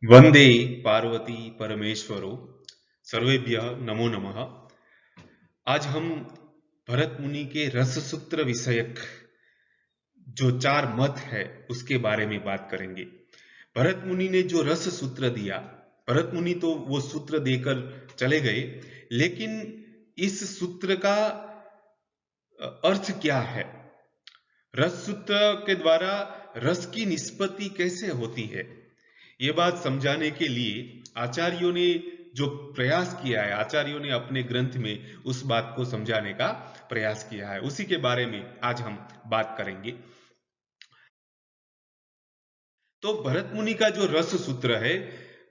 वंदे पार्वती परमेश्वरो सर्वेभ्यः नमो नमः। आज हम भरत मुनि के रस सूत्र विषयक जो 4 मत है उसके बारे में बात करेंगे। भरत मुनि ने जो रस सूत्र दिया, भरत मुनि तो वो सूत्र देकर चले गए, लेकिन इस सूत्र का अर्थ क्या है? रस सूत्र के द्वारा रस की निष्पत्ति कैसे होती है, ये बात समझाने के लिए आचार्यों ने जो प्रयास किया है, आचार्यों ने अपने ग्रंथ में उस बात को समझाने का प्रयास किया है, उसी के बारे में आज हम बात करेंगे। तो भरत मुनि का जो रस सूत्र है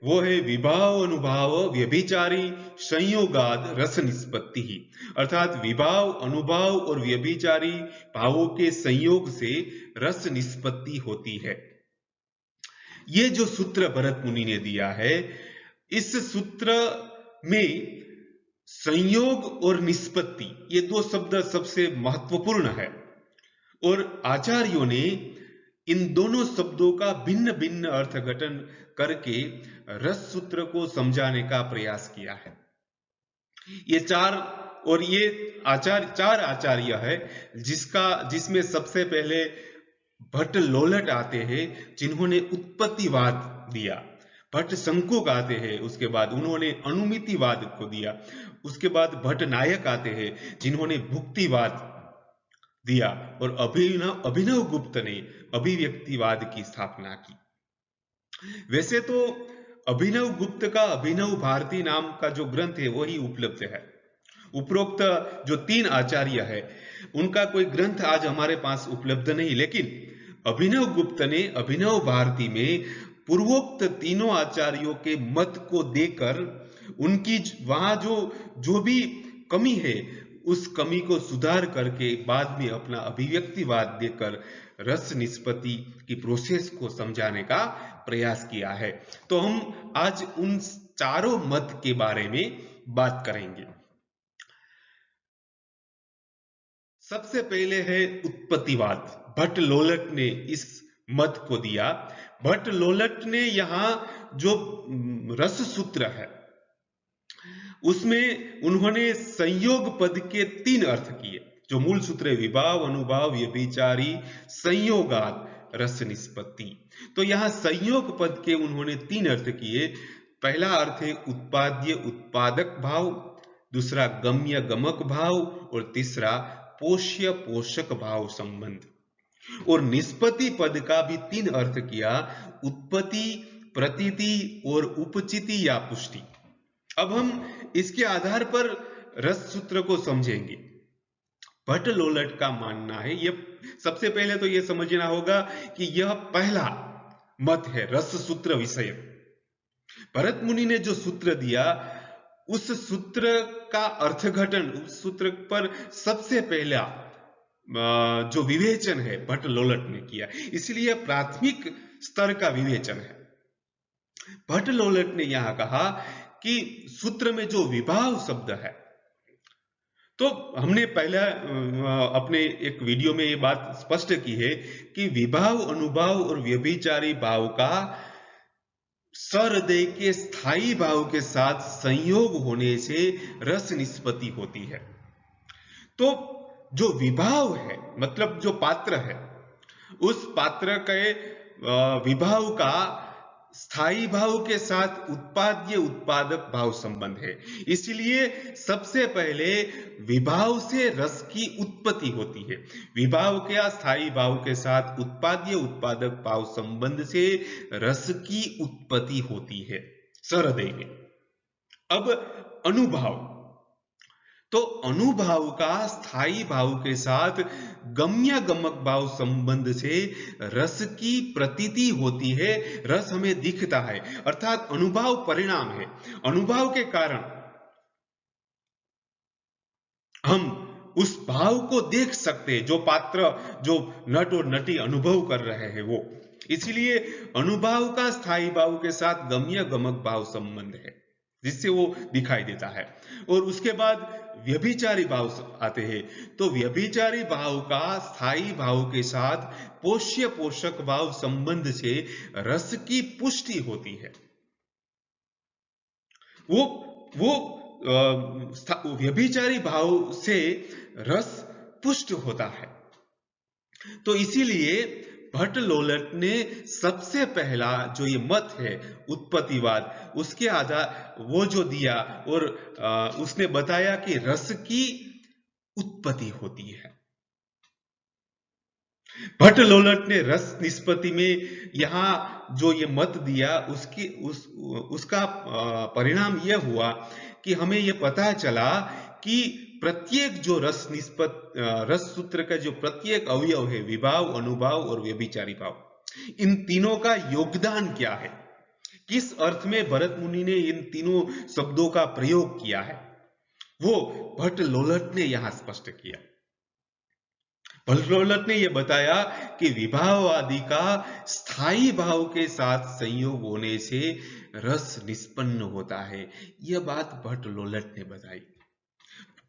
वो है विभाव अनुभाव व्यभिचारी संयोगाद रस निष्पत्ति ही, अर्थात विभाव अनुभाव और व्यभिचारी भावों के संयोग से रस निष्पत्ति होती है। ये जो सूत्र भरत मुनि ने दिया है, इस सूत्र में संयोग और निष्पत्ति ये दो शब्द सबसे महत्वपूर्ण है, और आचार्यों ने इन दोनों शब्दों का भिन्न भिन्न अर्थघटन करके रस सूत्र को समझाने का प्रयास किया है। ये चार आचार्य है, जिसमें सबसे पहले भट्ट लोलट आते हैं, जिन्होंने उत्पत्तिवाद दिया। भट्ट शंकुक आते हैं, उसके बाद उन्होंने अनुमितिवाद को दिया। उसके बाद भट्ट नायक आते हैं, जिन्होंने भुक्तिवाद दिया, और अभिनव गुप्त ने अभिव्यक्तिवाद की स्थापना की। वैसे तो अभिनव गुप्त का अभिनव भारती नाम का जो ग्रंथ है वही उपलब्ध है। उपरोक्त जो 3 आचार्य है उनका कोई ग्रंथ आज हमारे पास उपलब्ध नहीं, लेकिन अभिनव गुप्त ने अभिनव भारती में पूर्वोक्त तीनों आचार्यों के मत को देकर उनकी वहां जो भी कमी है उस कमी को सुधार करके बाद में अपना अभिव्यक्तिवाद देकर रस निष्पत्ति की प्रोसेस को समझाने का प्रयास किया है। तो हम आज उन चारों मत के बारे में बात करेंगे। सबसे पहले है उत्पत्तिवाद। भट्ट लोलट ने इस मत को दिया। भट्ट लोलट ने यहां जो रस सूत्र है उसमें उन्होंने संयोग पद के 3 अर्थ किए। जो मूल सूत्र है विभाव अनुभाव व्यभिचारी संयोगात रस निष्पत्ति, तो यहां संयोग पद के उन्होंने 3 अर्थ किए। पहला अर्थ है उत्पाद्य उत्पादक भाव, दूसरा गम्य गमक भाव, और तीसरा पोष्य पोषक भाव संबंध। और निष्पत्ति पद का भी 3 अर्थ किया, उत्पत्ति, प्रतीति और उपचिति या पुष्टि। अब हम इसके आधार पर रस सूत्र को समझेंगे। भट्ट लोलट का मानना है, यह सबसे पहले तो यह समझना होगा कि यह पहला मत है रस सूत्र विषय। भरत मुनि ने जो सूत्र दिया उस सूत्र का अर्थघटन, उस सूत्र पर सबसे पहला जो विवेचन है भट्ट लोलट ने किया, इसलिए प्राथमिक स्तर का विवेचन है। भट्ट लोलट ने यहां कहा कि सूत्र में जो विभाव शब्द है, तो हमने पहले अपने एक वीडियो में ये बात स्पष्ट की है कि विभाव अनुभाव और व्यभिचारी भाव का सहृदय के स्थायी भाव के साथ संयोग होने से रस निष्पत्ति होती है। तो जो विभाव है, मतलब जो पात्र है, उस पात्र के विभाव का स्थायी भाव के साथ उत्पाद्य उत्पादक भाव संबंध है। इसलिए सबसे पहले विभाव से रस की उत्पत्ति होती है। विभाव के स्थायी भाव के साथ उत्पाद्य उत्पादक भाव संबंध से रस की उत्पत्ति होती है सहृदय में। अब अनुभाव, तो अनुभाव का स्थायी भाव के साथ गम्य गमक भाव संबंध से रस की प्रतीति होती है, रस हमें दिखता है, अर्थात अनुभव परिणाम है। अनुभव के कारण हम उस भाव को देख सकते हैं, जो पात्र, जो नट और नटी अनुभव कर रहे हैं वो। इसलिए अनुभव का स्थायी भाव के साथ गम्य गमक भाव संबंध है, जिससे वो दिखाई देता है। और उसके बाद व्यभिचारी भाव आते हैं, तो व्यभिचारी भाव का स्थायी भाव के साथ पोष्य पोषक भाव संबंध से रस की पुष्टि होती है। वो वो व्यभिचारी भाव से रस पुष्ट होता है। तो इसीलिए भट्ट लोलट ने सबसे पहला जो ये मत है उत्पत्तिवाद, उसके आधार वो जो दिया, और उसने बताया कि रस की उत्पत्ति होती है। भट्ट लोलट ने रस निष्पत्ति में यहां जो ये मत दिया, उसका परिणाम यह हुआ कि हमें यह पता चला कि प्रत्येक जो रस सूत्र का जो प्रत्येक अवयव है, विभाव, अनुभाव और व्यभिचारी भाव, इन तीनों का योगदान क्या है, किस अर्थ में भरत मुनि ने इन तीनों शब्दों का प्रयोग किया है, वो भट्ट लोलट ने यहां स्पष्ट किया। भट्ट लोलट ने यह बताया कि विभाव आदि का स्थायी भाव के साथ संयोग होने से रस निष्पन्न होता है। यह बात भट्ट लोलट ने बताई,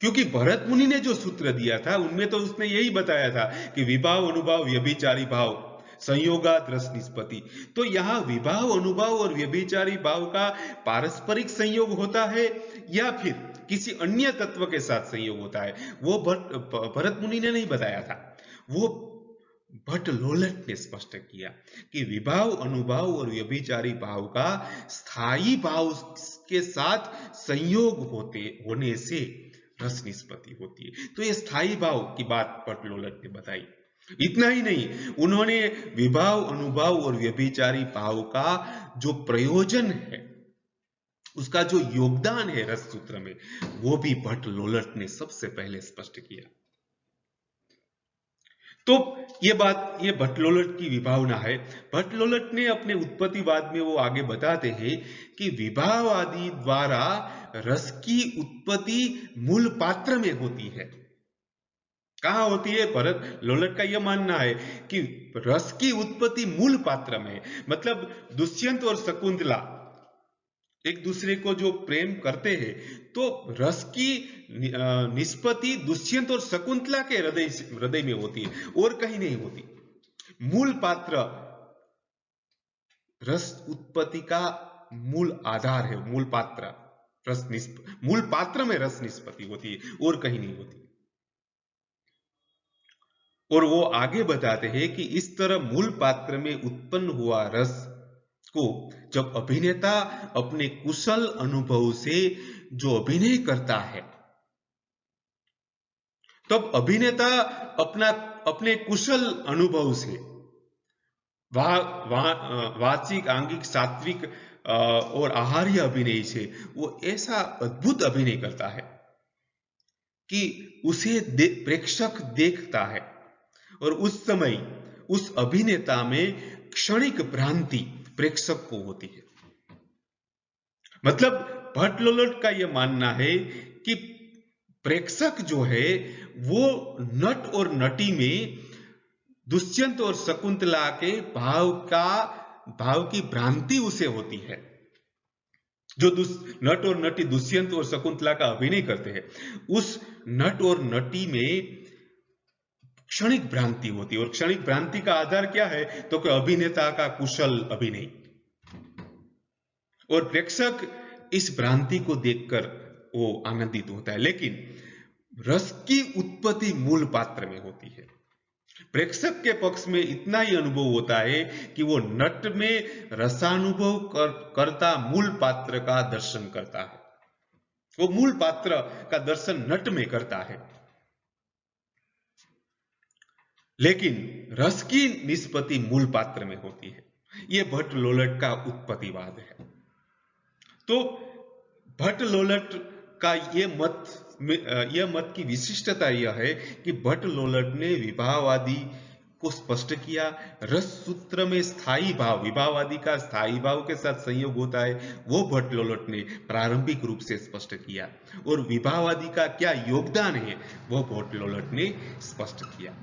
क्योंकि भरत मुनि ने जो सूत्र दिया था उनमें तो उसने यही बताया था कि विभाव, अनुभाव, व्यभिचारी भाव, संयोगात रस निष्पत्ति। तो यहां विभाव, अनुभाव और व्यभिचारी भाव का पारस्परिक संयोग होता है या फिर किसी अन्य तत्व के साथ संयोग होता है, वो भरत मुनि ने नहीं बताया था, वो भट्ट लोलट ने स्पष्ट किया कि विभाव, अनुभाव और व्यभिचारी भाव का स्थायी भाव के साथ संयोग होने से रस निष्पत्ति होती है। तो ये स्थायी भाव की बात भट्ट लोलट ने बताई। इतना ही नहीं, उन्होंने विभाव, अनुभाव और व्यभिचारी भाव का जो प्रयोजन है, उसका जो योगदान है रस सूत्र में, वो भी भट्ट लोलट ने सबसे पहले स्पष्ट किया। तो ये भट्ट लोलट की विभावना है। भट्ट लोलट ने अपने उत्पत्तिवाद में वो आगे बताते हैं कि विभाव आदि द्वारा रस की उत्पत्ति मूल पात्र में होती है। कहां होती है? भरत लोलट का यह मानना है कि रस की उत्पत्ति मूल पात्र में, मतलब दुष्यंत और शकुंतला एक दूसरे को जो प्रेम करते हैं, तो रस की निष्पत्ति दुष्यंत और शकुंतला के हृदय में होती है और कहीं नहीं होती। मूल पात्र रस उत्पत्ति का मूल आधार है। मूल पात्र मूल पात्र में रस निष्पत्ति होती है और कहीं नहीं होती। और वो आगे बताते हैं कि इस तरह मूल पात्र में उत्पन्न हुआ रस को जब अभिनेता अपने कुशल अनुभव से जो अभिनय करता है, तब अभिनेता अपने कुशल अनुभव से वाचिक, आंगिक, सात्विक और आहार्य अभिनय से वो ऐसा अद्भुत अभिनय करता है कि उसे प्रेक्षक देखता है, और उस समय उस अभिनेता में क्षणिक भ्रांति प्रेक्षक को होती है। मतलब भट्ट लोलट का यह मानना है कि प्रेक्षक जो है वो नट और नटी में दुष्यंत और शकुंतला के भाव की भ्रांति उसे होती है। जो नट और नटी दुष्यंत और शकुंतला का अभिनय करते हैं, उस नट और नटी में क्षणिक भ्रांति होती है। और क्षणिक भ्रांति का आधार क्या है? तो कि अभिनेता का कुशल अभिनय, और प्रेक्षक इस भ्रांति को देखकर वो आनंदित होता है। लेकिन रस की उत्पत्ति मूल पात्र में होती है। प्रेक्षक के पक्ष में इतना ही अनुभव होता है कि वो नट में रसानुभव करता मूल पात्र का दर्शन करता है। वो मूल पात्र का दर्शन नट में करता है, लेकिन रस की निष्पत्ति मूल पात्र में होती है। यह भट्ट लोलट का उत्पत्तिवाद है। तो भट्ट लोलट का यह मत की विशिष्टता यह है कि भट्ट लोलट ने विभावादि को स्पष्ट किया। रस सूत्र में स्थायी भाव, विभावादि का स्थायी भाव के साथ संयोग होता है, वो भट्ट लोलट ने प्रारंभिक रूप से स्पष्ट किया। और विभावादि का क्या योगदान है, वह भट्ट लोलट ने स्पष्ट किया।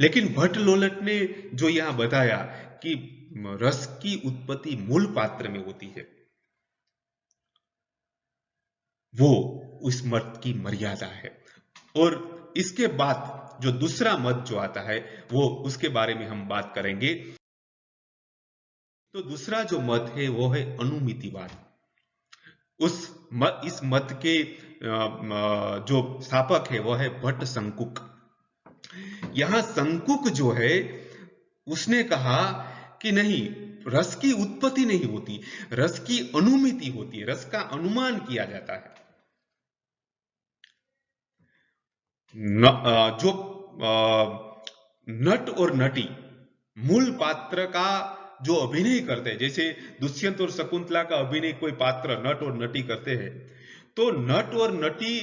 लेकिन भट्ट लोलट ने जो यहां बताया कि रस की उत्पत्ति मूल पात्र में होती है, वो उस मत की मर्यादा है। और इसके बाद जो दूसरा मत जो आता है, वो उसके बारे में हम बात करेंगे। तो दूसरा जो मत है वो है अनुमितिवाद। इस मत के जो स्थापक है वो है भट्ट शंकुक। यहां शंकुक जो है उसने कहा कि नहीं, रस की उत्पत्ति नहीं होती, रस की अनुमिति होती है, रस का अनुमान किया जाता है। जो नट और नटी मूल पात्र का जो अभिनय करते हैं, जैसे दुष्यंत और शकुंतला का अभिनय कोई पात्र नट और नटी करते हैं, तो नट और नटी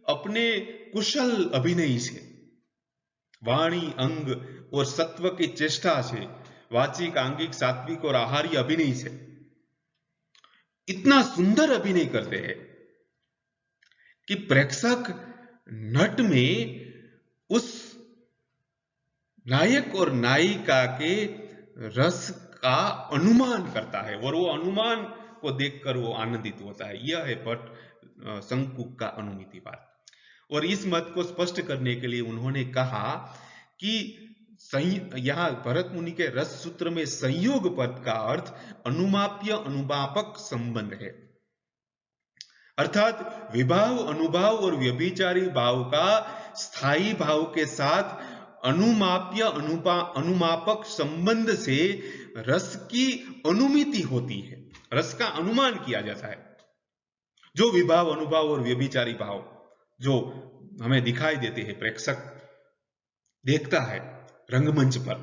अपने कुशल अभिनय से, वाणी अंग और सत्व की चेष्टा से, वाचिक आंगिक सात्विक और आहारी अभिनय से इतना सुंदर अभिनय करते हैं कि प्रेक्षक नट में उस नायक और नायिका के रस का अनुमान करता है और वो अनुमान को देखकर वो आनंदित होता है। यह है भट्ट शंकुक का अनुमितिवाद। और इस मत को स्पष्ट करने के लिए उन्होंने कहा कि यहां भरत मुनि के रस सूत्र में संयोग पद का अर्थ अनुमाप्य अनुमापक संबंध है, अर्थात विभाव अनुभाव और व्यभिचारी भाव का स्थायी भाव के साथ अनुमाप्य अनुमापक संबंध से रस की अनुमिति होती है, रस का अनुमान किया जाता है। जो विभाव अनुभाव और व्यभिचारी भाव जो हमें दिखाई देते हैं, प्रेक्षक देखता है रंगमंच पर,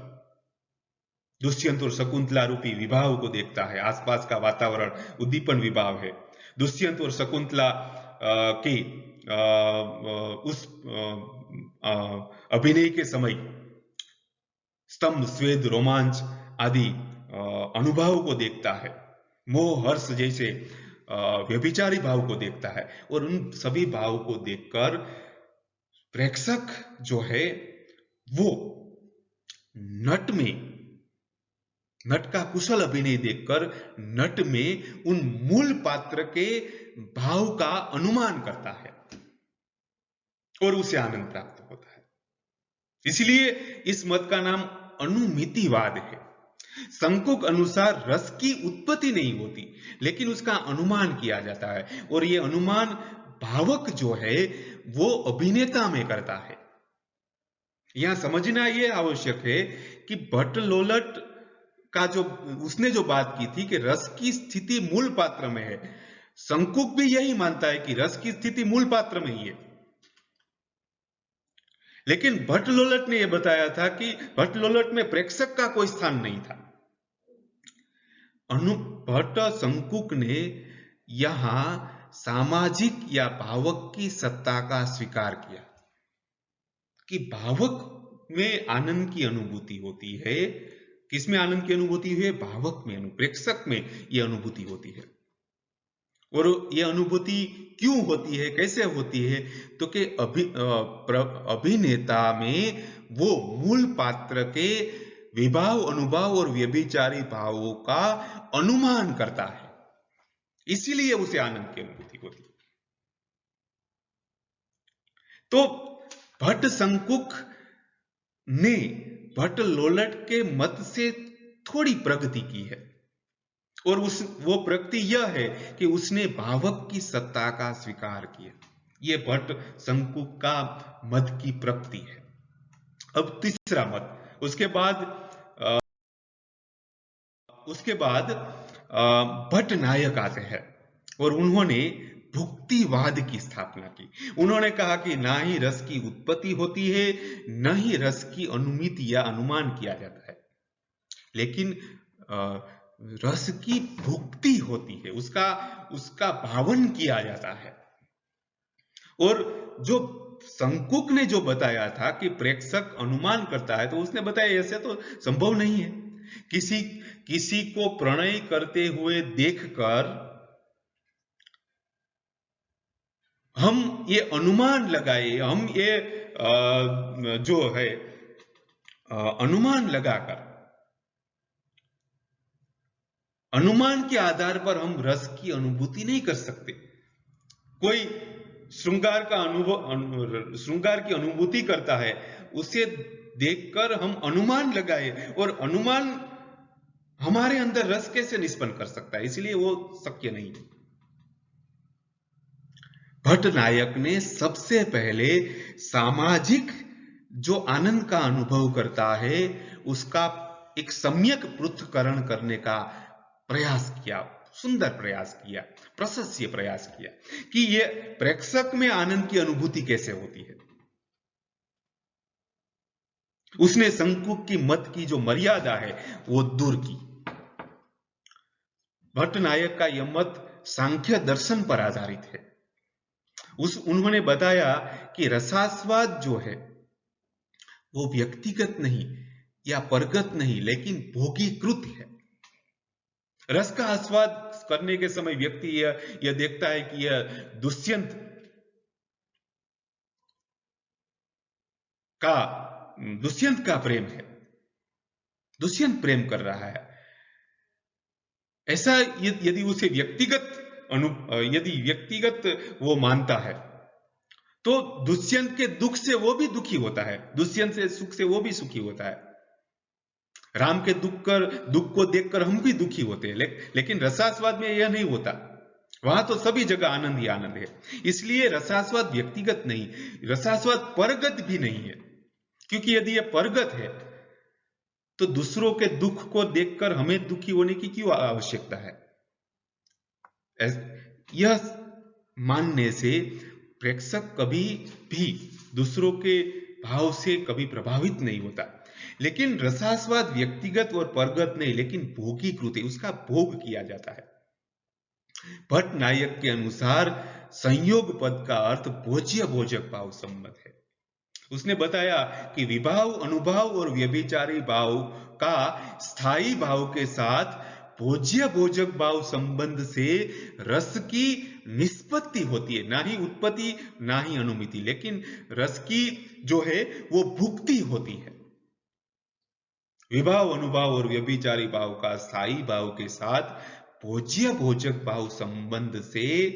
दुष्यंत और शकुंतला रूपी विभाव को देखता है, आसपास का वातावरण उद्दीपन विभाव है। दुष्यंत और शकुंतला के उस अभिनय के समय स्तंभ स्वेद रोमांच आदि अनुभव को देखता है, मोह हर्ष जैसे व्यभिचारी भाव को देखता है। और उन सभी भाव को देखकर प्रेक्षक जो है वो नट का कुशल अभिनय देखकर नट में उन मूल पात्र के भाव का अनुमान करता है और उसे आनंद प्राप्त होता है। इसलिए इस मत का नाम अनुमितिवाद है। शंकुक अनुसार रस की उत्पत्ति नहीं होती, लेकिन उसका अनुमान किया जाता है, और यह अनुमान भावक जो है वो अभिनेता में करता है। यहां समझना यह आवश्यक है कि भट्ट लोलट का जो उसने जो बात की थी कि रस की स्थिति मूल पात्र में है, शंकुक भी यही मानता है कि रस की स्थिति मूल पात्र में ही है। लेकिन भट्ट लोलट ने यह बताया था कि भट्ट लोलट में प्रेक्षक का कोई स्थान नहीं था। भट्ट शंकुक ने यहां सामाजिक या भावक की सत्ता का स्वीकार किया कि भावक में आनंद की अनुभूति होती है। किसमें आनंद की अनुभूति हुई है? भावक में, प्रेक्षक में यह अनुभूति होती है। और यह अनुभूति क्यों होती है, कैसे होती है? तो कि अभिनेता में वो मूल पात्र के विभाव अनुभाव और व्यभिचारी भावों का अनुमान करता है, इसीलिए उसे आनंद की अनुभूति होती है। तो भट्ट शंकुक ने भट्ट लोलट के मत से थोड़ी प्रगति की है, और वो प्रगति यह है कि उसने भावक की सत्ता का स्वीकार किया। यह भट्ट शंकुक का मत की प्रगति है। अब तीसरा मत, उसके बाद भट्ट नायक आते हैं और उन्होंने भुक्तिवाद की स्थापना की। उन्होंने कहा कि ना ही रस की उत्पत्ति होती है, न ही रस की अनुमिति या अनुमान किया जाता है, लेकिन रस की भुक्ति होती है, उसका भावन किया जाता है। और जो शंकुक ने जो बताया था कि प्रेक्षक अनुमान करता है, तो उसने बताया ऐसे तो संभव नहीं है। किसी को प्रणय करते हुए देखकर हम ये अनुमान लगाए, हम ये जो है अनुमान लगाकर, अनुमान के आधार पर हम रस की अनुभूति नहीं कर सकते। कोई श्रृंगार की अनुभूति करता है, उसे देखकर हम अनुमान लगाए, और अनुमान हमारे अंदर रस कैसे निष्पन्न कर सकता है? इसलिए वो शक्य नहीं है। भट्ट नायक ने सबसे पहले सामाजिक जो आनंद का अनुभव करता है उसका एक सम्यक पृथक्करण करने का प्रयास किया, सुंदर प्रयास किया, प्रशस्य प्रयास किया कि ये प्रेक्षक में आनंद की अनुभूति कैसे होती है। उसने संकुक की मत की जो मर्यादा है वो दूर की। भट्ट नायक का यह मत सांख्य दर्शन पर आधारित है। उन्होंने बताया कि रसास्वाद जो है वो व्यक्तिगत नहीं या परगत नहीं लेकिन भोगीकृत है। रस का आस्वाद करने के समय व्यक्ति यह देखता है कि यह दुष्यंत का प्रेम है, दुष्यंत प्रेम कर रहा है। ऐसा यदि उसे व्यक्तिगत वो मानता है तो दुष्यंत के दुख से वो भी दुखी होता है, दुष्यंत से सुख से वो भी सुखी होता है। राम के दुख को देखकर हम भी दुखी होते हैं, लेकिन रसास्वाद में यह नहीं होता। वहां तो सभी जगह आनंद ही आनंद है। इसलिए रसास्वाद व्यक्तिगत नहीं, रसास्वाद परगत भी नहीं है, क्योंकि यदि यह परगत है तो दूसरों के दुख को देखकर हमें दुखी होने की क्यों आवश्यकता है। यह मानने से प्रेक्षक कभी भी दूसरों के भाव से कभी प्रभावित नहीं होता। लेकिन रसास्वाद व्यक्तिगत और परगत नहीं लेकिन भोगीकृत है, उसका भोग किया जाता है। भट्ट नायक के अनुसार संयोग पद का अर्थ भोज्य भोजक भाव संबंध है। उसने बताया कि विभाव, अनुभाव और व्यभिचारी भाव का स्थायी भाव के साथ भोज्य भोजक भाव संबंध से रस की निष्पत्ति होती है, ना ही उत्पत्ति ना ही अनुमिति, लेकिन रस की जो है वो भुक्ति होती है। विभाव, अनुभाव और व्यभिचारी भाव का स्थायी भाव के साथ भोज्य भोजक भाव संबंध से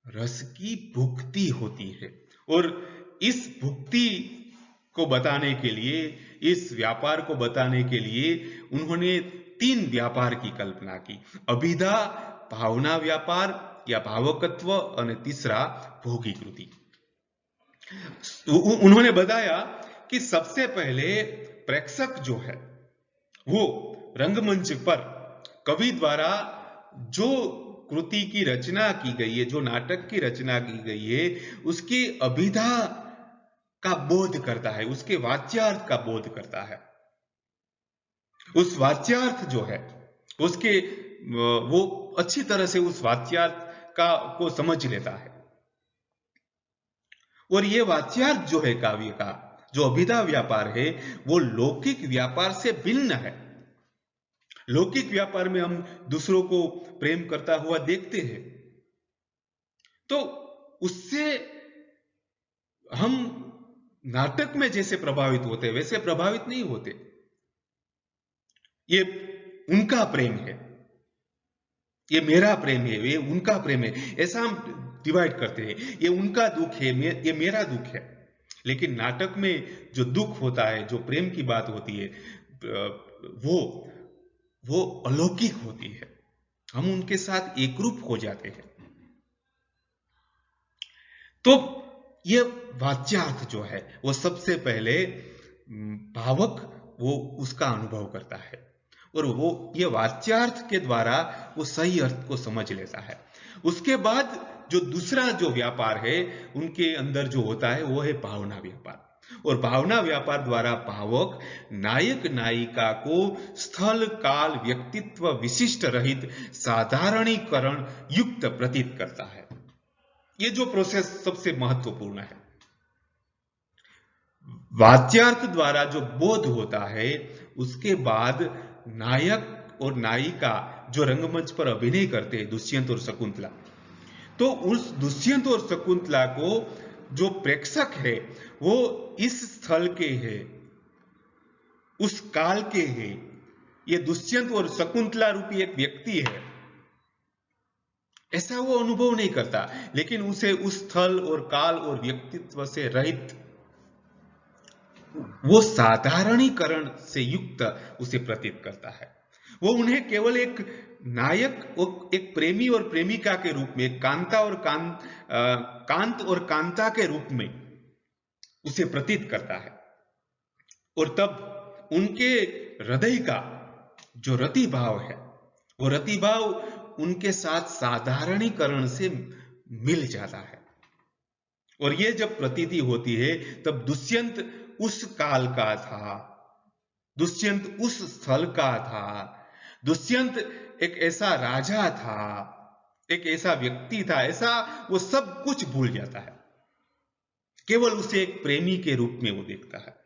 रस की भुक्ति होती है। और इस भुक्ति को बताने के लिए, इस व्यापार को बताने के लिए उन्होंने 3 व्यापार की कल्पना की, अभिधा, भावना व्यापार या भावकत्व और तीसरा भोगीकृति। उन्होंने बताया कि सबसे पहले प्रेक्षक जो है वो रंगमंच पर कवि द्वारा जो कृति की रचना की गई है, जो नाटक की रचना की गई है, उसकी अभिधा का बोध करता है, उसके वाच्यार्थ का बोध करता है। उस वाच्यार्थ जो है उसके वो अच्छी तरह से उस वाच्यार्थ को समझ लेता है। और ये वाच्यार्थ जो है काव्य का, जो अभिधा व्यापार है, वो लौकिक व्यापार से भिन्न है। लौकिक व्यापार में हम दूसरों को प्रेम करता हुआ देखते हैं, तो उससे हम नाटक में जैसे प्रभावित होते हैं वैसे प्रभावित नहीं होते। ये उनका प्रेम है, ये मेरा प्रेम है, ये उनका प्रेम है, ऐसा हम डिवाइड करते हैं। ये उनका दुख है, ये मेरा दुख है। लेकिन नाटक में जो दुख होता है, जो प्रेम की बात होती है, वो अलौकिक होती है। हम उनके साथ एकरूप हो जाते हैं। तो ये वाच्यार्थ जो है वो सबसे पहले भावक वो उसका अनुभव करता है और वो ये वाच्यार्थ के द्वारा वो सही अर्थ को समझ लेता है। उसके बाद जो दूसरा जो व्यापार है उनके अंदर जो होता है वो है भावना व्यापार। और भावना व्यापार द्वारा भावक नायक नायिका को स्थल काल व्यक्तित्व विशिष्ट रहित साधारणीकरण युक्त प्रतीत करता है। ये जो प्रोसेस सबसे महत्वपूर्ण है। वाच्यार्थ द्वारा जो बोध होता है उसके बाद नायक और नायिका जो रंगमंच पर अभिनय करते हैं, दुष्यंत और शकुंतला, तो उस दुष्यंत और शकुंतला को जो प्रेक्षक है वो इस स्थल के हैं, उस काल के हैं। ये दुष्यंत और शकुंतला रूपी एक व्यक्ति है, ऐसा वो अनुभव नहीं करता, लेकिन उसे उस स्थल और काल और व्यक्तित्व से रहित वो साधारणीकरण से युक्त उसे प्रतीत करता है। वो उन्हें केवल एक नायक एक प्रेमी और प्रेमिका के रूप में, कांत और कांता के रूप में उसे प्रतीत करता है। और तब उनके हृदय का जो रति भाव है, वो रति भाव उनके साथ साधारणीकरण से मिल जाता है। और ये जब प्रतीति होती है तब दुष्यंत उस काल का था, दुष्यंत उस स्थल का था, दुष्यंत एक ऐसा राजा था, एक ऐसा व्यक्ति था, ऐसा वो सब कुछ भूल जाता है, केवल उसे एक प्रेमी के रूप में वो देखता है।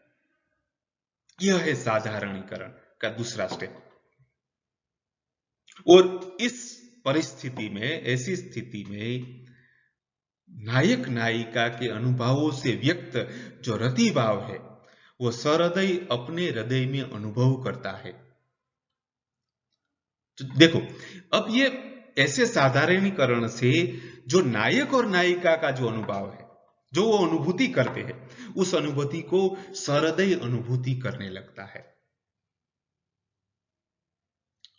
यह है साधारणीकरण का दूसरा स्टेप। और इस परिस्थिति में, ऐसी स्थिति में नायक नायिका के अनुभवों से व्यक्त जो रति भाव है वो सहृदय अपने हृदय में अनुभव करता है। तो देखो, अब ये ऐसे साधारणीकरण से जो नायक और नायिका का जो अनुभव है, जो वो अनुभूति करते हैं, उस अनुभूति को सहृदय अनुभूति करने लगता है।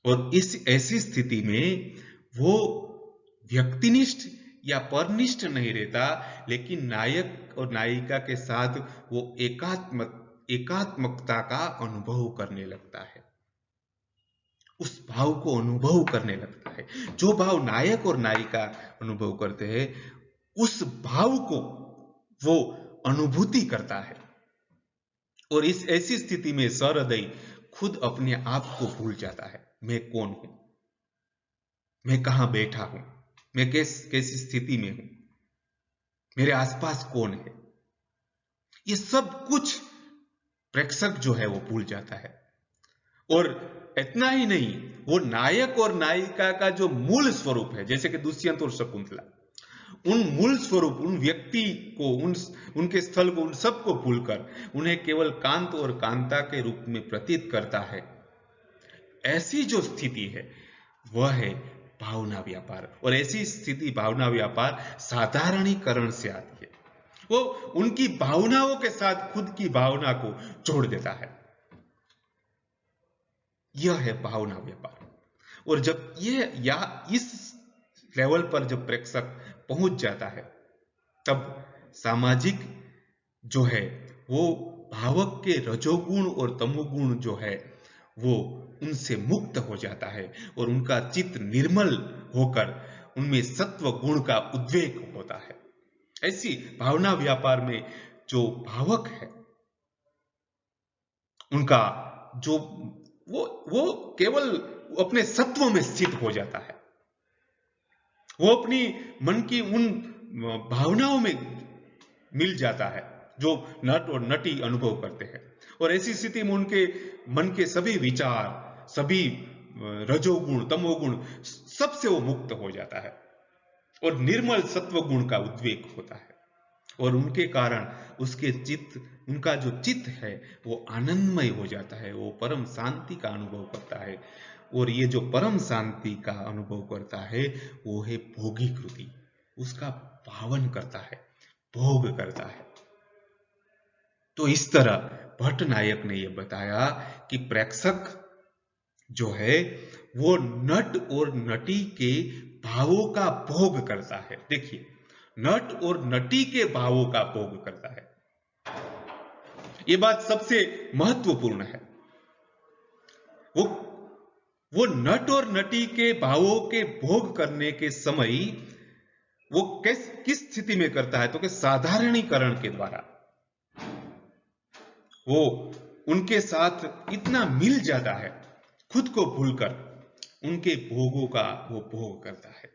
और इस ऐसी स्थिति में वो व्यक्तिनिष्ठ या परनिष्ठ नहीं रहता, लेकिन नायक और नायिका के साथ वो एकात्मकता का अनुभव करने लगता है, उस भाव को अनुभव करने लगता है। जो भाव नायक और नायिका अनुभव करते हैं, उस भाव को वो अनुभूति करता है। और इस ऐसी स्थिति में सहृदय खुद अपने आप को भूल जाता है। मैं कौन हूं, मैं कहां बैठा हूं, मैं कैसी स्थिति में हूं, मेरे आसपास कौन है, ये सब कुछ प्रेक्षक जो है वो भूल जाता है। और इतना ही नहीं, वो नायक और नायिका का जो मूल स्वरूप है, जैसे कि दुष्यंत और शकुंतला, उन मूल स्वरूप, उन व्यक्ति को, उनके स्थल को, उन सबको भूलकर उन्हें केवल कांत और कांता के रूप में प्रतीत करता है। ऐसी जो स्थिति है वह है भावना व्यापार। और ऐसी स्थिति, भावना व्यापार, साधारणीकरण से आती है। वो उनकी भावनाओं के साथ खुद की भावना को जोड़ देता है। यह है भावना व्यापार। और जब ये या इस लेवल पर जब प्रेक्षक पहुंच जाता है, तब सामाजिक जो है वो भावक के रजोगुण और तमोगुण जो है वो उनसे मुक्त हो जाता है और उनका चित्त निर्मल होकर उनमें सत्व गुण का उद्वेग होता है। ऐसी भावना व्यापार में जो भावक है, उनका जो वो केवल अपने सत्व में स्थित हो जाता है। वो अपनी मन की उन भावनाओं में मिल जाता है जो नट और नटी अनुभव करते हैं। और ऐसी स्थिति में उनके मन के सभी विचार, सभी रजोगुण, तमोगुण, सबसे वो मुक्त हो जाता है और निर्मल सत्व गुण का उद्वेग होता है। और उनके कारण उसके चित्त, उनका जो चित्त है वो आनंदमय हो जाता है, वो परम शांति का अनुभव करता है। और ये जो परम शांति का अनुभव करता है वो है भोगी कृति, उसका पावन करता है, भोग करता है। तो इस तरह भट्ट नायक ने यह बताया कि प्रेक्षक जो है वो नट और नटी के भावों का भोग करता है। देखिए, नट और नटी के भावों का भोग करता है, यह बात सबसे महत्वपूर्ण है। वो नट और नटी के भावों के भोग करने के समय वो किस स्थिति में करता है, तो कि साधारणीकरण के द्वारा वो उनके साथ इतना मिल जाता है, खुद को भूलकर उनके भोगों का वो भोग करता है।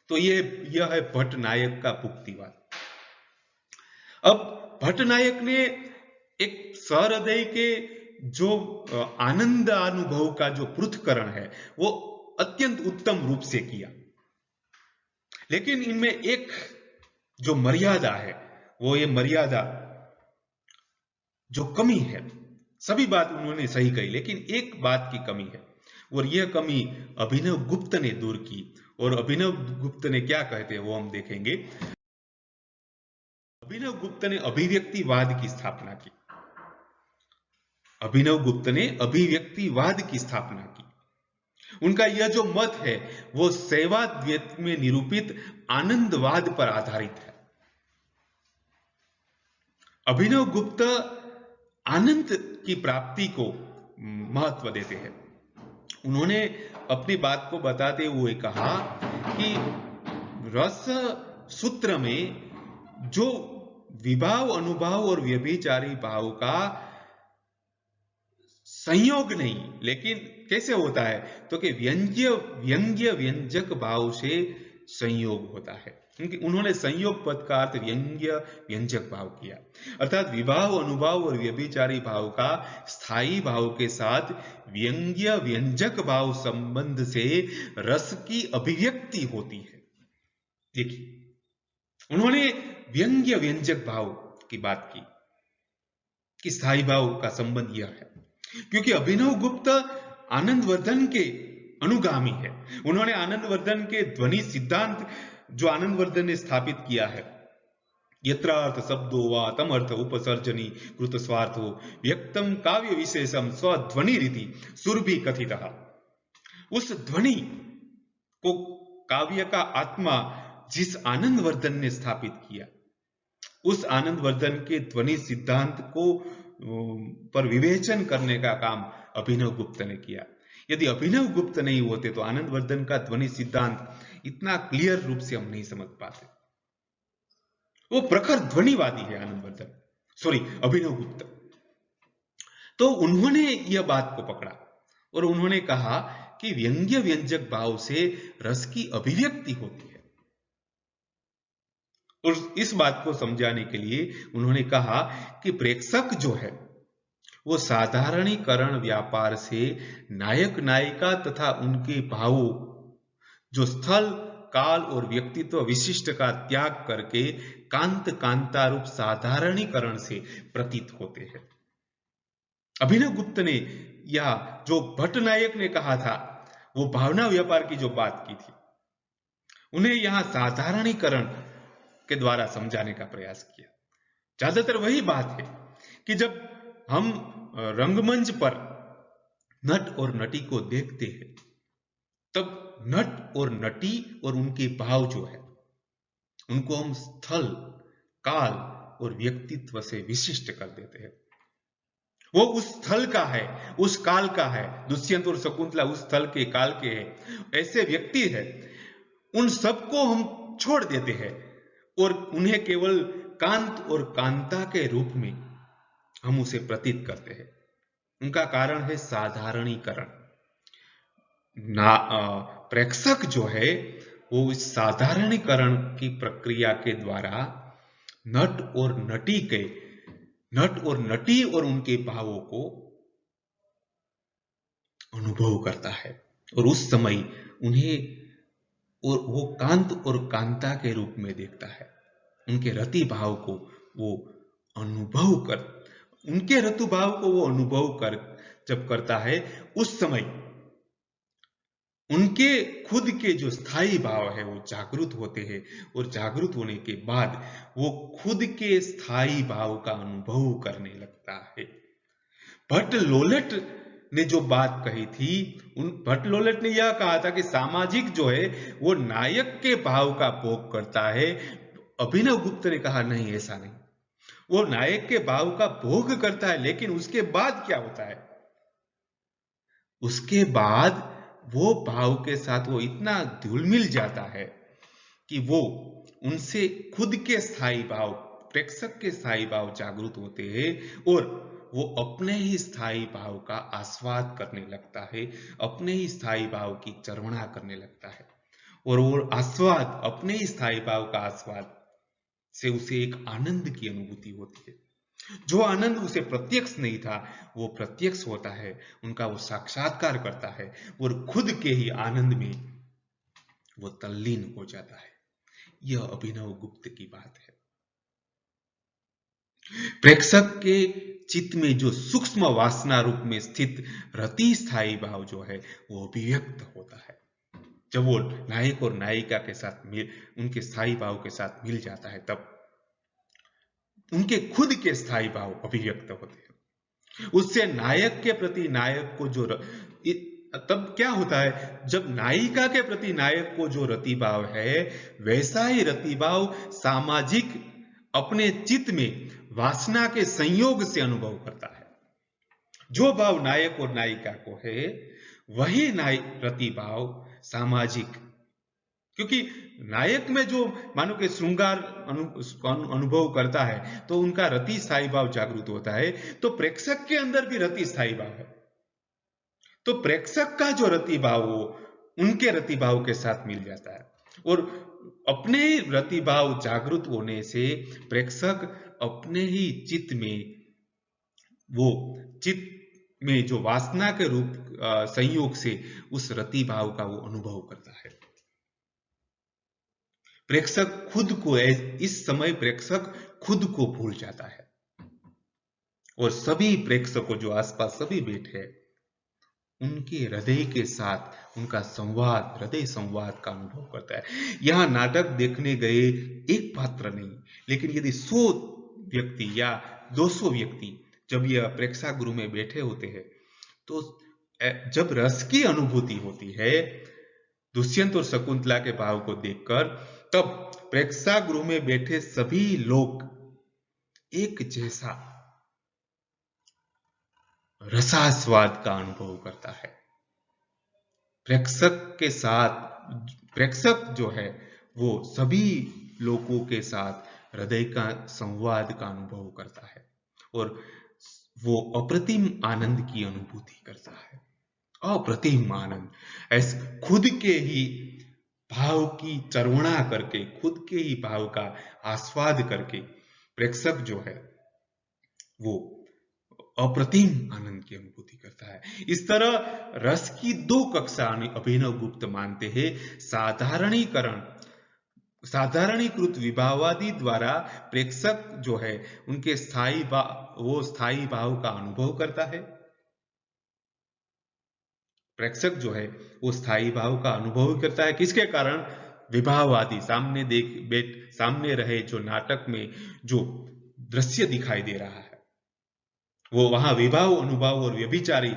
तो यह है भट्ट नायक का भुक्तिवाद। अब भट्ट नायक ने एक सहृदय के जो आनंद अनुभव का जो पृथक्करण है वो अत्यंत उत्तम रूप से किया, लेकिन इनमें एक जो मर्यादा है, वो ये मर्यादा जो कमी है, सभी बात उन्होंने सही कही, लेकिन एक बात की कमी है, और यह कमी अभिनव गुप्त ने दूर की। और अभिनव गुप्त ने क्या कहते हैं वो हम देखेंगे। अभिनव गुप्त ने अभिव्यक्तिवाद की स्थापना की। अभिनव गुप्त ने अभिव्यक्तिवाद की स्थापना की। उनका यह जो मत है वो शैवाद्वैत में निरूपित आनंदवाद पर आधारित है। अभिनव गुप्त आनंद की प्राप्ति को महत्व देते हैं। उन्होंने अपनी बात को बताते हुए कहा कि रस सूत्र में जो विभाव, अनुभाव और व्यभिचारी भाव का संयोग नहीं, लेकिन कैसे होता है तो कि व्यंग्य व्यंजक भाव से संयोग होता है। क्योंकि उन्होंने संयोग पद का अर्थ व्यंग्य व्यंजक भाव किया, अर्थात विभाव, अनुभाव और व्यभिचारी भाव का स्थायी भाव के साथ व्यंग्य व्यंजक भाव संबंध से रस की अभिव्यक्ति होती है। देखिए, उन्होंने व्यंग्य व्यंजक भाव की बात की कि स्थायी भाव का संबंध यह है, क्योंकि अभिनव गुप्त आनंदवर्धन के अनुगामी है। उन्होंने आनंदवर्धन के ध्वनि सिद्धांत जो आनंदवर्धन ने स्थापित किया है, यत्रार्थ शब्दो वा तमर्थ उपसर्जनी कृत स्वार्थो व्यक्तम काव्य विशेषम स्वध्वनि रीति सुरभि कथितः, उस ध्वनि को काव्य का आत्मा जिस आनंदवर्धन ने स्थापित किया, उस आनंदवर्धन के ध्वनि सिद्धांत को पर विवेचन करने का काम अभिनव गुप्त ने किया। यदि अभिनव गुप्त नहीं होते तो आनंदवर्धन का ध्वनि सिद्धांत इतना क्लियर रूप से हम नहीं समझ पाते। वो प्रखर ध्वनिवादी है अभिनव गुप्त। तो उन्होंने यह बात को पकड़ा और उन्होंने कहा कि व्यंग्य व्यंजक भाव से रस की अभिव्यक्ति होती है। और इस बात को समझाने के लिए उन्होंने कहा कि प्रेक्षक जो है वो साधारणीकरण व्यापार से नायक नायिका तथा उनके भावों जो स्थल, काल और व्यक्तित्व विशिष्ट का त्याग करके कांत कांता रूप साधारणीकरण से प्रतीत होते हैं। अभिनव गुप्त ने या जो भट्ट नायक ने कहा था वो भावना व्यापार की जो बात की थी, उन्हें यहां साधारणीकरण के द्वारा समझाने का प्रयास किया। ज्यादातर वही बात है कि जब हम रंगमंच पर नट और नटी को देखते हैं तब नट और नटी और उनके भाव जो है उनको हम स्थल, काल और व्यक्तित्व से विशिष्ट कर देते हैं। वो उस स्थल का है, उस काल का है। दुष्यंत और शकुंतला उस स्थल के, काल के हैं, ऐसे व्यक्ति है। उन सबको हम छोड़ देते हैं और उन्हें केवल कांत और कांता के रूप में हम उसे प्रतीत करते हैं। उनका कारण है साधारणीकरण। प्रेक्षक जो है वो इस साधारणीकरण की प्रक्रिया के द्वारा नट और नटी और उनके भावों को अनुभव करता है और उस समय उन्हें और वो कांत और कांता के रूप में देखता है। उनके रति भाव को वो अनुभव कर जब करता है, उस समय उनके खुद के जो स्थायी भाव है वो जागृत होते हैं और जागृत होने के बाद वो खुद के स्थायी भाव का अनुभव करने लगता है। भट्ट लोलट ने जो बात कही थी, भट्ट लोलट ने यह कहा था कि सामाजिक जो है वो नायक के भाव का भोग करता है। अभिनव गुप्त ने कहा नहीं, ऐसा नहीं। वो नायक के भाव का भोग करता है, लेकिन उसके बाद क्या होता है? उसके बाद वो भाव के साथ वो इतना घुल मिल जाता है कि वो उनसे खुद के स्थायी भाव, प्रेक्षक के स्थायी भाव जागृत होते हैं और वो अपने ही स्थायी भाव का आस्वाद करने लगता है, अपने ही स्थायी भाव की चर्वणा करने लगता है। और वो आस्वाद, अपने ही स्थायी भाव का आस्वाद से उसे एक आनंद की अनुभूति होती है। जो आनंद उसे प्रत्यक्ष नहीं था वो प्रत्यक्ष होता है, उनका वो साक्षात्कार करता है और खुद के ही आनंद में वो तल्लीन हो जाता है। यह अभिनव गुप्त की बात है। प्रेक्षक के चित्त में जो सूक्ष्म वासना रूप में स्थित रति स्थायी भाव जो है वो अभिव्यक्त होता है। जब वो नायक और नायिका के साथ उनके स्थायी भाव के साथ मिल जाता है, तब उनके खुद के स्थायी भाव अभिव्यक्त होते हैं। उससे नायक के प्रति नायक को जो तब क्या होता है, जब नायिका के प्रति नायक को जो रतिभाव है, वैसा ही रतिभाव सामाजिक अपने चित्त में वासना के संयोग से अनुभव करता है। जो भाव नायक और नायिका को है, वही रतिभाव सामाजिक, क्योंकि नायक में जो मानो कि श्रृंगार अनुभव करता है तो उनका रति स्थायी भाव जागृत होता है, तो प्रेक्षक के अंदर भी रति स्थायी भाव है। तो प्रेक्षक का जो रतिभाव हो उनके रतिभाव के साथ मिल जाता है, और अपने ही रतिभाव जागृत होने से प्रेक्षक अपने ही चित्त में, वो चित्त में जो वासना के रूप संयोग से उस रतिभाव का वो अनुभव करता है। प्रेक्षक खुद को, इस समय प्रेक्षक खुद को भूल जाता है, और सभी प्रेक्षकों जो आसपास सभी बैठे हैं, उनके हृदय के साथ उनका संवाद, हृदय संवाद का अनुभव करता है। यहां नाटक देखने गए एक पात्र नहीं, लेकिन यदि 100 व्यक्ति या 200 व्यक्ति जब यह प्रेक्षागृह में बैठे होते हैं, तो जब रस की अनुभूति होती है दुष्यंत और शकुंतला के भाव को देखकर, तब प्रेक्षागृह में बैठे सभी लोग एक जैसा रसास्वाद का अनुभव करता है। प्रेक्षक के साथ, प्रेक्षक जो है वो सभी लोगों के साथ हृदय का संवाद का अनुभव करता है, और वो अप्रतिम आनंद की अनुभूति करता है। अप्रतिम आनंद, ऐसे खुद के ही भाव की चर्वणा करके, खुद के ही भाव का आस्वाद करके प्रेक्षक जो है वो अप्रतिम आनंद की अनुभूति करता है। इस तरह रस की 2 कक्षा अभिनव गुप्त मानते हैं। साधारणीकृत विभावादि द्वारा प्रेक्षक जो है उनके स्थायी भाव का अनुभव करता है। प्रेक्षक जो है वो स्थायी भाव का अनुभव करता है। किसके कारण? विभावादि, सामने रहे जो नाटक में जो दृश्य दिखाई दे रहा है, वो वहां विभाव, अनुभाव और व्यभिचारी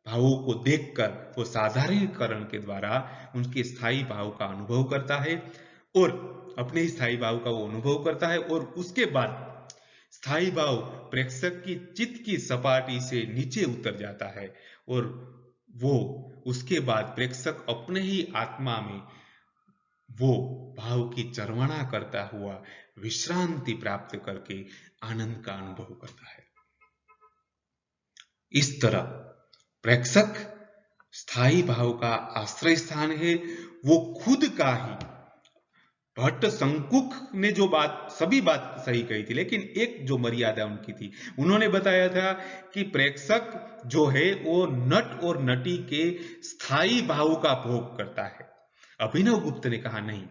भावों को देखकर वो साधारणीकरण के द्वारा उनके स्थायी भाव का अनुभव करता है, और अपने स्थायी भाव का वो अनुभव करता है। और उसके बाद स्थायी भाव प्रेक्षक की चित्त की सपाटी से नीचे उतर जाता है, और वो उसके बाद प्रेक्षक अपने ही आत्मा में वो भाव की चर्वणा करता हुआ विश्रांति प्राप्त करके आनंद का अनुभव करता है। इस तरह प्रेक्षक स्थायी भाव का आश्रय स्थान है। वो खुद का ही, भट्ट शंकुक ने जो सभी बात सही कही थी, लेकिन एक जो मर्यादा उनकी थी, उन्होंने बताया था कि प्रेक्षक जो है वो नट और नटी के स्थायी भाव का भोग करता है। अभिनव गुप्त ने कहा नहीं,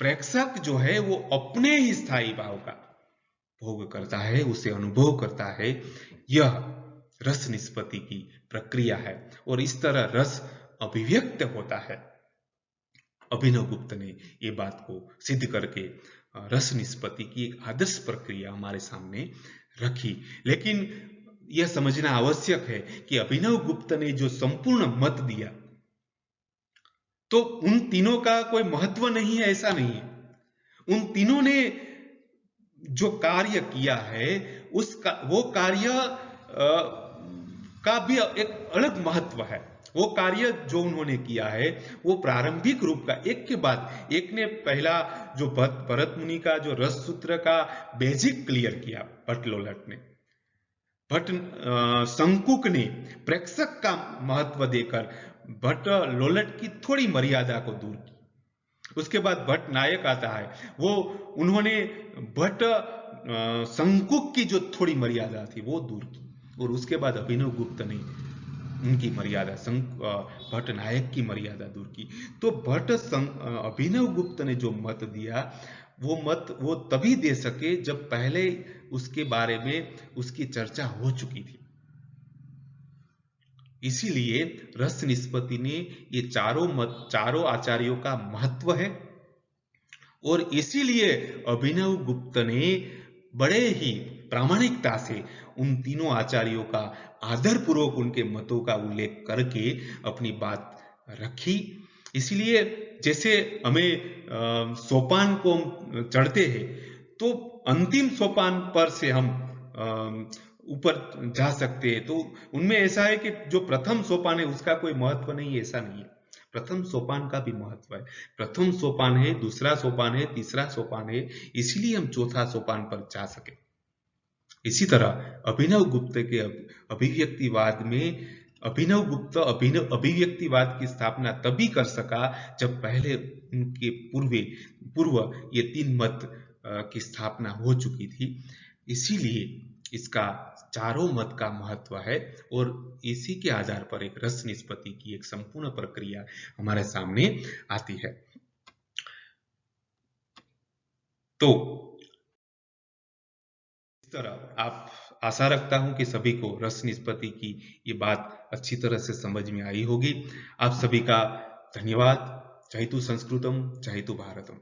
प्रेक्षक जो है वो अपने ही स्थायी भाव का भोग करता है, उसे अनुभव करता है। यह रस निष्पत्ति की प्रक्रिया है, और इस तरह रस अभिव्यक्त होता है। अभिनव गुप्त ने ये बात को सिद्ध करके रस निष्पत्ति की एक आदर्श प्रक्रिया हमारे सामने रखी। लेकिन यह समझना आवश्यक है कि अभिनव गुप्त ने जो संपूर्ण मत दिया, तो उन तीनों का कोई महत्व नहीं है, ऐसा नहीं है। उन तीनों ने जो कार्य किया है वो कार्य का भी एक अलग महत्व है। वो कार्य जो उन्होंने किया है वो प्रारंभिक रूप का, एक के बाद एक ने पहला जो भरत मुनि का जो रस सूत्र का बेसिक क्लियर किया, भट्ट लोलट ने, भट्ट शंकुक ने प्रेक्षक का महत्व देकर भट्ट लोलट की थोड़ी मर्यादा को दूर की। उसके बाद भट्ट नायक आता है, वो उन्होंने भट्ट शंकुक की जो थोड़ी मर्यादा थी वो दूर की, और उसके बाद अभिनव गुप्त ने उनकी मर्यादा, भट्ट नायक की मर्यादा दूर की। तो अभिनव गुप्त ने जो मत दिया, वो मत वो तभी दे सके जब पहले उसके बारे में उसकी चर्चा हो चुकी थी। इसीलिए रस निष्पत्ति ने ये चारों आचार्यों का महत्व है, और इसीलिए अभिनव गुप्त ने बड़े ही प्रामाणिकता से उन तीनों आचार्यों का आदर पूर्वक उनके मतों का उल्लेख करके अपनी बात रखी। इसलिए जैसे हमें सोपान को हम चढ़ते हैं तो अंतिम सोपान पर से हम ऊपर जा सकते हैं, तो उनमें ऐसा है कि जो प्रथम सोपान है उसका कोई महत्व नहीं है, ऐसा नहीं है। प्रथम सोपान का भी महत्व है। प्रथम सोपान है, दूसरा सोपान है, तीसरा सोपान है, इसलिए हम चौथा सोपान पर जा सके। इसी तरह अभिनव गुप्त के अभिव्यक्तिवाद में अभिनव गुप्त अभिव्यक्तिवाद की स्थापना तभी कर सका जब पहले उनके पूर्व ये तीन मत की स्थापना हो चुकी थी। इसीलिए इसका चारों मत का महत्व है और इसी के आधार पर एक रस निष्पत्ति की एक संपूर्ण प्रक्रिया हमारे सामने आती है। तो इस तरह आप आशा रखता हूं कि सभी को रस निष्पत्ति की ये बात अच्छी तरह से समझ में आई होगी। आप सभी का धन्यवाद। जयतु संस्कृतम, जयतु भारतम।